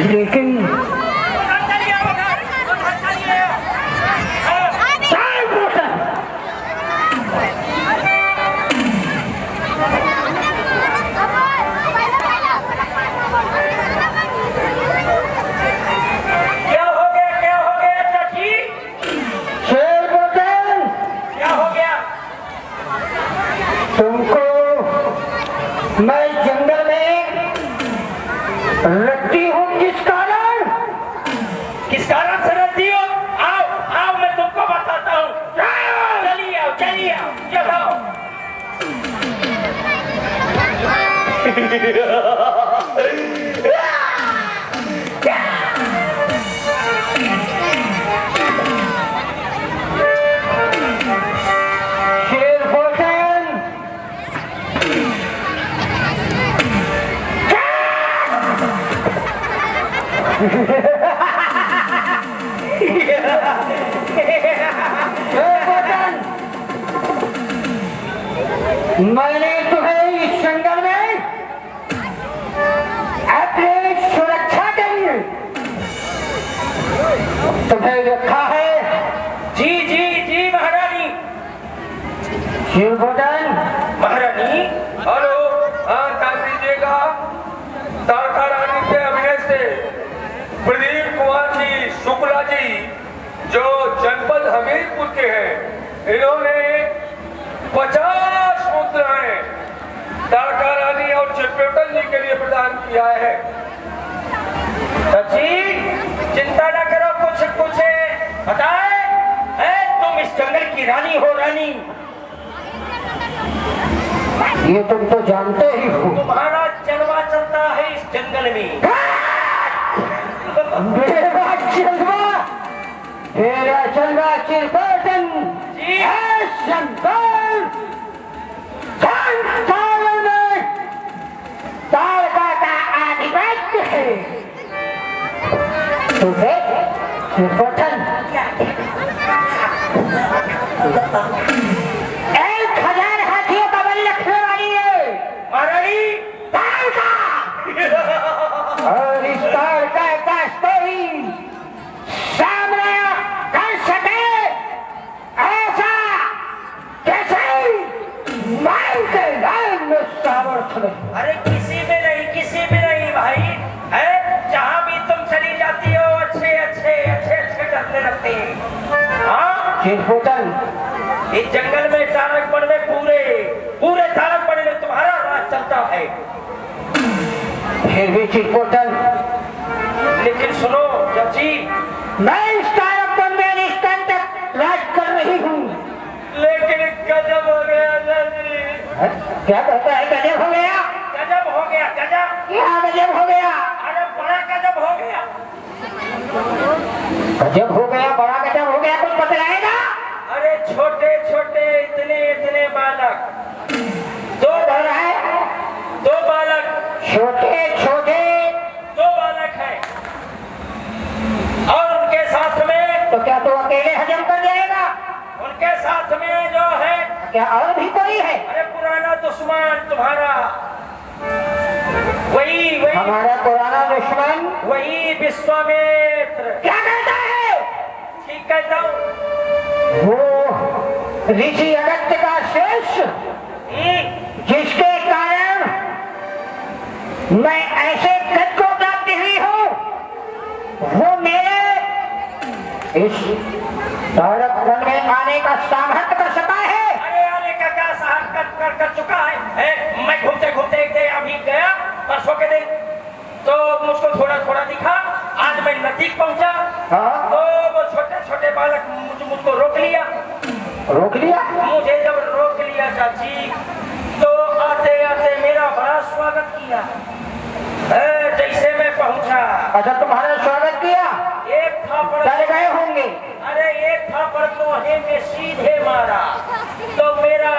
लेकिन मैं जंगल में रखती हूँ किस कारण से रखती हो? आओ आओ मैं तुमको बताता हूँ। चलिए आओ चलो। मैंने तुम्हें इस जंगल में अपनी सुरक्षा के लिए तुम्हें रखा है। जी महारानी। शिवभोजन महारानी। हेलो, हाँ कर दीजिएगा। तारका रानी के अभिनय से प्रदीप कुमार जी शुक्ला जी जो जनपद हमीरपुर के हैं, इन्होंने 50 मुद्राएं तारका रानी और चेपेटन जी के लिए प्रदान किया है। जी चिंता न करो, कुछ बताए है। तुम इस जंगल की रानी हो। रानी ये तुम तो जानते ही हो। तुम्हारा जलवा चलता है इस जंगल में। मेरा जलवा चिरबर्तन तारका का आधिपत्य है। तुम्हें चिरबर्तन 1000 हाथियों का बल रखने वाली है महारानी तारका। और इस तारका का कोई सामना कर सके ऐसा कैसे मार के लाइन में सामर्थ्य नहीं। अरे किसी में नहीं भाई है। जहाँ भी तुम चली जाती हो अच्छे डरने लगते हैं। हाँ चिरपोटन, इस जंगल में तारकपन में पूरे तारकपन में तुम्हारा राज चलता है। फिर भी चिरपोटन, लेकिन सुनो जब जी, मैं इस तारकपन में निष्ठन तक राज कर रही हूँ। लेकिन गजब हो गया जी। क्या कहता है? गजब हो गया? गजब हो गया। गजब क्या गजब हो गया? अरे बड़ा गजब हो गया। गजब हो गया, बड़ा गजब हो गया। कुछ बतलाएगा? अरे छोटे इतने बालक, 2 बालक छोटे 2 बालक हैं और उनके साथ में। तो क्या तू अकेले हजम कर जाएगा? उनके साथ में जो है क्या और भी कोई है? अरे पुराना दुश्मन तुम्हारा, वही हमारा पुराना दुश्मन, वही विश्वामित्र। क्या कहता है? ठीक कहता हूँ। वो ऋषि अगस्त्य का शिष्य, जिसके कारण मैं ऐसे गद को प्राप्त हुई हूँ, वो मेरे इस तारकपन में आने का सामर्थ्य कर सका है। अरे आने का क्या सामर्थ्य कर चुका है? मैं घूमते अभी गया परसों के दिन, तो मुझको थोड़ा दिखा। आज मैं नजदीक पहुंचा तो वो छोटे बालक मुझको रोक लिया। मुझे जब रोक लिया चाची, तो आते मेरा बड़ा स्वागत किया। जैसे मैं पहुंचा। अच्छा तुम्हारा स्वागत किया? एक थापड़ चले गए होंगे। अरे एक थापड़ लोहे में सीधे मारा तो मेरा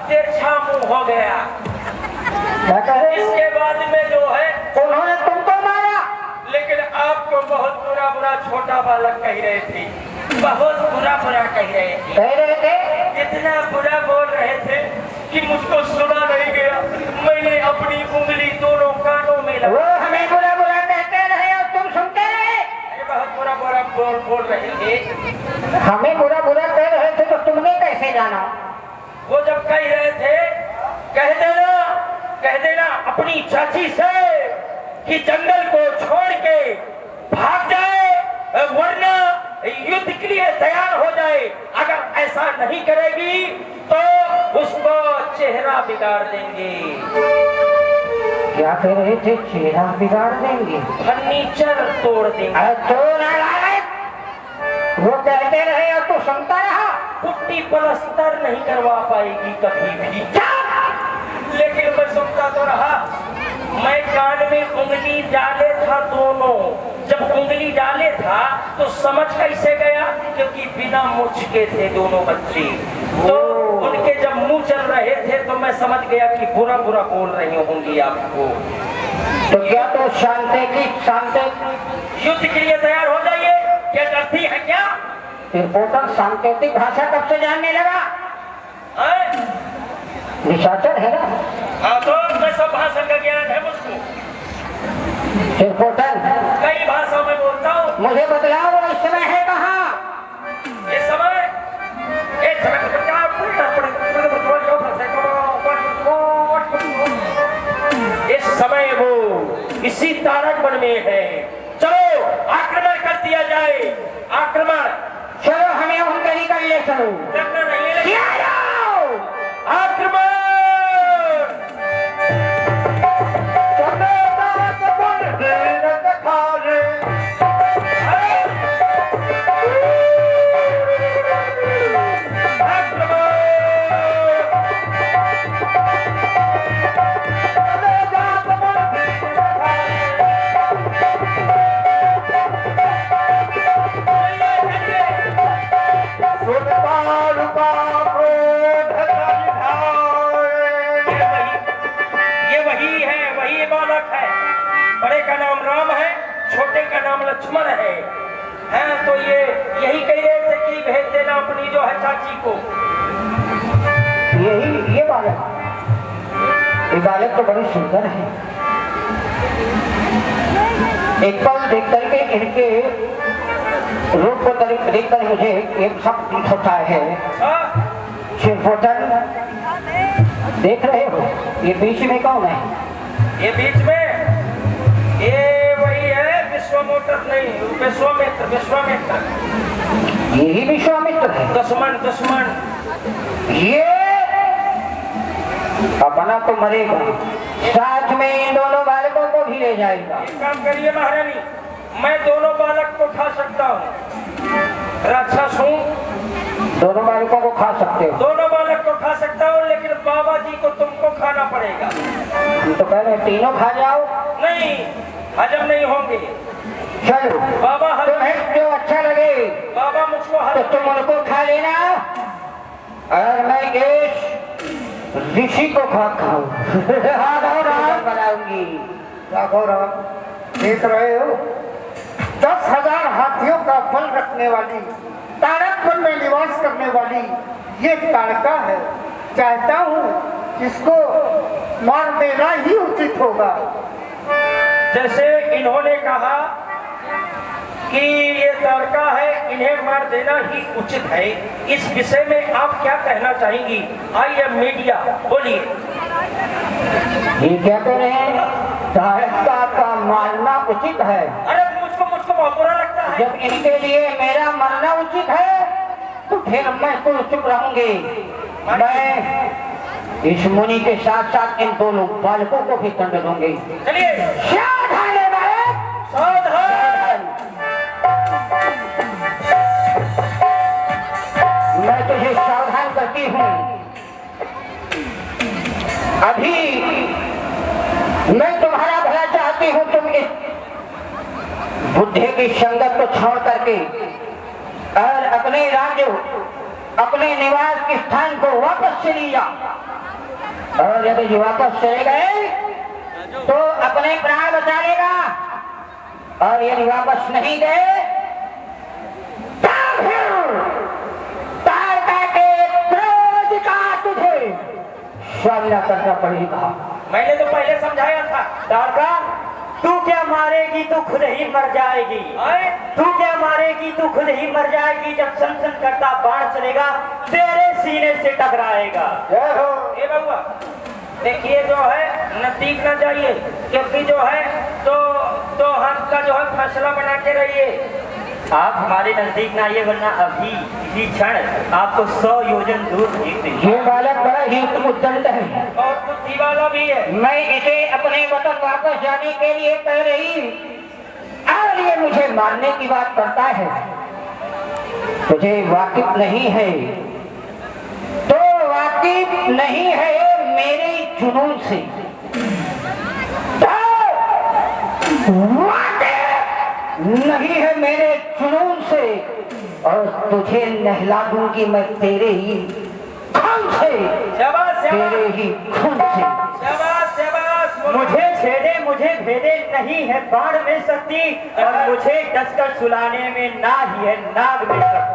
तिरछा मुंह हो गया। इसके बाद में जो है उन्होंने तुमको मारा। लेकिन आपको बहुत बुरा छोटा बालक कह रहे थे, बहुत बुरा कह रहे थे। इतना बुरा बोल रहे थे कि मुझको सुना नहीं गया। मैंने अपनी उंगली दोनों कानों में लगा। वो हमें बुरा कहते रहे और तुम कौन बोल रहे थे? हमें बुरा बुरा कह रहे थे तो तुमने कैसे जाना? वो जब कह रहे थे, कह देना अपनी चाची से कि जंगल को छोड़ के भाग जाए, वरना युद्ध के लिए तैयार हो जाए। अगर ऐसा नहीं करेगी तो उसको चेहरा बिगाड़ देंगे। क्या कह रहे थे? चेहरा बिगाड़ देंगे, फर्नीचर तोड़ देंगे। तो नालायक, वो कहते रहे और तू सुनता रहा। पुट्टी पलस्तर नहीं करवा पाएगी कभी भी। लेकिन मैं सुनता तो रहा। मैं कान में उंगली डाले था दोनों। जब उंगली डाले था तो समझ कैसे गया? क्योंकि बिना मुझ के थे दोनों बच्चे। तो उनके जब मुंह चल रहे थे तो मैं समझ गया कि बुरा बुरा बोल रही होंगी आपको। तो क्या तो शांति युद्ध के लिए तैयार हो जाइए। क्या डरती है क्या? रिपोर्टर सांकेतिक भाषा कब से जानने लगा? निशाचर है ना? हाँ, तो मैं सब भाषा का ज्ञान है मुझको। रिपोर्टर कई भाषाओं में बोलता हूँ। मुझे बतलाओ वो इस समय है कहाँ? इस समय वो इसी तारक वन में है। चलो आक्रमण कर दिया जाए। आक्रमण, चलो हमें उनका निकल ले चलो। लगना नहीं है। आक्रमण। छोटे का नाम लक्ष्मण है। हैं तो ये यही कह रहे थे कि भेज देना अपनी जो है चाची को। ये बालक तो बड़ी सुंदर है। एक पल देख करके इनके रूप को देख कर मुझे एक शक होता है। शिवपोतन, देख रहे हो ये बीच में कौन है? ये बीच में ये वही है विश्वामित्र। नहीं, विश्वामित्र। यही विश्वामित्र है। दुश्मन। ये अपना तो मरेगा, साथ में इन दोनों बालकों को भी ले जाएगा। एक काम करिए महारानी, मैं दोनों बालक को खा सकता हूँ। राक्षस हूँ। दोनों बालकों को खा सकते हो? दोनों बालक को खा सकता हूँ, लेकिन बाबा जी को तुमको खाना पड़ेगा। हम तो कह रहे तीनों खा जाओ। नहीं, हजम नहीं होंगे। चलो बाबा, तुम्हें जो अच्छा लगे बाबा मुझको तो तुम उनको खा लेना और मैं इस ऋषि को खाऊं। बनाऊंगी। देख रहे हो 10,000 हाथियों का बल रखने वाली, तारक वन में निवास करने वाली ये तारका है। चाहता हूँ इसको मार देना ही उचित होगा। जैसे इन्होंने कहा कि ये तारका है, इन्हें मार देना ही उचित है। इस विषय में आप क्या कहना चाहेंगी? आई एम मीडिया, बोलिए। ये क्या कह रहे हैं? तारका का मारना उचित है। अरे मुझको बहुत बुरा लगता है। जब इनके लिए मेरा मरना उचित है तो फिर मैं तो चुप रहूंगी। मैं इस मुनि के साथ साथ इन दोनों बालकों को भी दंड दूंगी। चलिए। सावधान है बालक, सावधान। मैं तुझे सावधान करती हूँ। अभी मैं तुम्हारा भला चाहती हूँ। तुम इस बुद्धि की संगत को छोड़ करके और अपने राज्य, अपने निवास के स्थान को वापस चली जाओ। और यदि वापस चले गए तो अपने प्राण बचा लेगा, और यदि वापस नहीं गए तो फिर तारका के क्रोध का तुझे सामना करना पड़ेगा। मैंने तो पहले समझाया था। तारका तू क्या मारेगी, तू खुद ही मर जाएगी। तू क्या मारेगी, तू खुद ही मर जाएगी। जब सन करता बाण चलेगा तेरे सीने से टकराएगा। ये बाबुआ देखिए जो है नजदीक न जाइए, क्योंकि जो है तो हम का जो है फैसला बना के रहिए। आप हमारे नजदीक ना आइए, वरना अभी इसी क्षण आपको 100 योजन दूर भेज देंगे। ये बालक बड़ा ही उद्दंड है और बुद्धि वाला भी है। मैं इसे अपने वतन वापस जाने के लिए कह रही और ये मुझे मारने की बात करता है। तुझे वाकिफ नहीं है तो वाकिफ नहीं है मेरे जुनून से। नहीं है मेरे जुनून से और तुझे नहला दूंगी मैं तेरे ही खून से। शाबाश तेरे ही खून से। शाबाश शाबाश। मुझे छेदे मुझे भेदे नहीं है बाण में शक्ति, और मुझे डसकर सुलाने में ना ही है नाग में शक्ति।